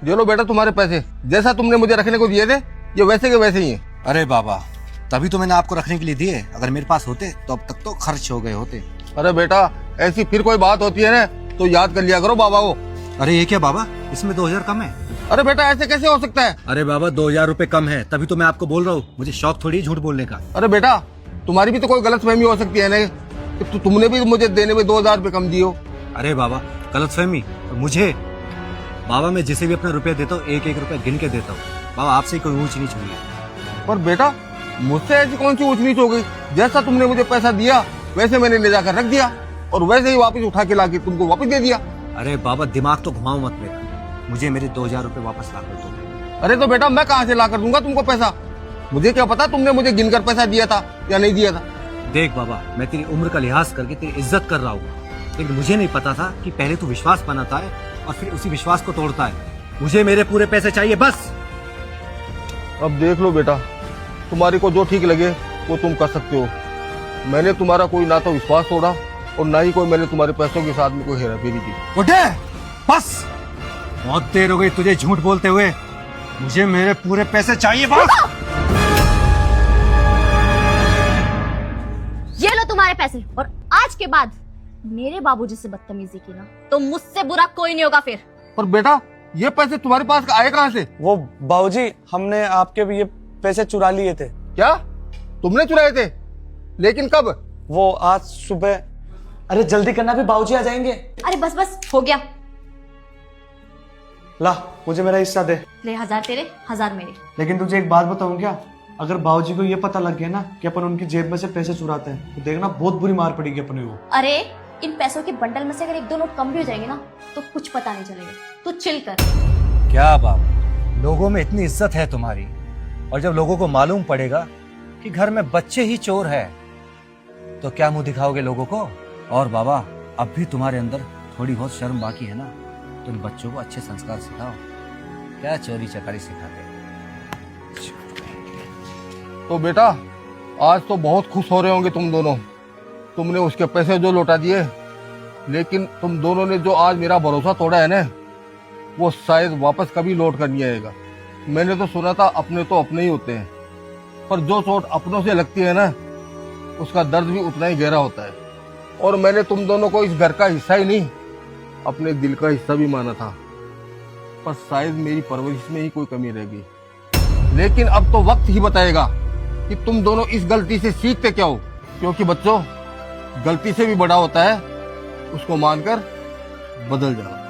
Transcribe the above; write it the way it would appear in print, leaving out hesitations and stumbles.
ये लो बेटा तुम्हारे पैसे, जैसा तुमने मुझे रखने को दिए थे ये वैसे के वैसे ही हैं। अरे बाबा, तभी तो मैंने आपको रखने के लिए दिए, अगर मेरे पास होते तो अब तक तो खर्च हो गए होते। अरे बेटा ऐसी फिर कोई बात होती है ना तो याद कर लिया करो बाबा को। अरे ये क्या बाबा, इसमें 2000 कम है? अरे बेटा ऐसे कैसे हो सकता है? अरे बाबा 2000 रुपए कम है, तभी तो मैं आपको बोल रहा हूँ, मुझे शौक थोड़ी है झूठ बोलने का। अरे बेटा तुम्हारी भी तो कोई गलतफहमी हो सकती है ना कि तुमने भी मुझे देने में 2000 रुपये कम दिए हो। अरे बाबा गलतफहमी और मुझे, बाबा मैं जिसे भी अपना रुपया देता हूँ एक एक रुपया गिन के देता हूँ। बाबा आपसे कोई ऊंच नीच हुई है? पर बेटा मुझसे ऐसी कौन सी ऊंच नीच हो गई? जैसा तुमने मुझे पैसा दिया वैसे मैंने ले जाकर रख दिया और वैसे ही वापस उठा के लाके तुमको वापस दे दिया। अरे बाबा दिमाग तो घुमाओ मत मेरा, मुझे मेरे 2000 रुपए वापस ला कर दो। अरे तो बेटा मैं कहाँ से ला कर दूंगा तुमको पैसा? मुझे क्या पता तुमने मुझे गिनकर पैसा दिया था या नहीं दिया था। देख बाबा, मैं तेरी उम्र का लिहाज करके तेरी इज्जत कर रहा हूँ, लेकिन मुझे नहीं पता था कि पहले तू विश्वास बनाता है और फिर उसी विश्वास को तोड़ता है। मुझे मेरे पूरे पैसे चाहिए बस। अब देख लो बेटा, तुम्हारी को जो ठीक लगे वो तुम कर सकते हो। मैंने तुम्हारा कोई ना तो विश्वास तोड़ा और ना ही कोई मैंने तुम्हारे पैसों के साथ में कोई हेराफेरी की। उठे बस, बहुत देर हो गई तुझे झूठ बोलते हुए, मुझे मेरे पूरे पैसे चाहिए बस। ये लो तुम्हारे पैसे, और आज के बाद मेरे बाबूजी से बदतमीजी की ना तो मुझसे बुरा कोई नहीं होगा फिर। पर बेटा ये पैसे तुम्हारे पास आए कहाँ से? वो बाबूजी, हमने आपके भी ये पैसे चुरा लिए थे। क्या तुमने चुराए थे? लेकिन कब? वो आज सुबह। अरे जल्दी करना, भी बाबूजी आ जाएंगे। अरे बस बस हो गया। ला मुझे मेरा हिस्सा दे। ले 1000 तेरे 1000 मेरे। लेकिन तुझे एक बात बताऊं क्या, अगर बाबूजी को ये पता लग गया ना कि अपन उनकी जेब में से पैसे चुराते हैं तो देखना बहुत बुरी मार पड़ेगी अपने को। अरे इन पैसों के बंडल में से अगर एक दो नोट कम भी हो जाएंगे ना तो कुछ पता नहीं चलेगा। तू चिल कर। क्या बाबा, लोगों में इतनी इज्जत है तुम्हारी, और जब लोगों को मालूम पड़ेगा कि घर में बच्चे ही चोर है तो क्या मुंह दिखाओगे लोगों को? और बाबा अब भी तुम्हारे अंदर थोड़ी बहुत शर्म बाकी है ना, तो इन बच्चों को अच्छे संस्कार सिखाओ, क्या चोरी चकारी सिखाते। तो बेटा आज तो बहुत खुश हो रहे होंगे तुम दोनों, तुमने उसके पैसे जो लौटा दिए। लेकिन तुम दोनों ने जो आज मेरा भरोसा तोड़ा है ना वो शायद वापस कभी लौट कर नहीं आएगा। मैंने तो सुना था अपने तो अपने ही होते हैं, पर जो चोट अपनों से लगती है ना उसका दर्द भी उतना ही गहरा होता है। और मैंने तुम दोनों को इस घर का हिस्सा ही नहीं अपने दिल का हिस्सा भी माना था, पर शायद मेरी परवरिश में ही कोई कमी रह गई। लेकिन अब तो वक्त ही बताएगा कि तुम दोनों इस गलती से सीखते क्या हो। क्योंकि बच्चों, गलती से भी बड़ा होता है उसको मानकर बदल जाना।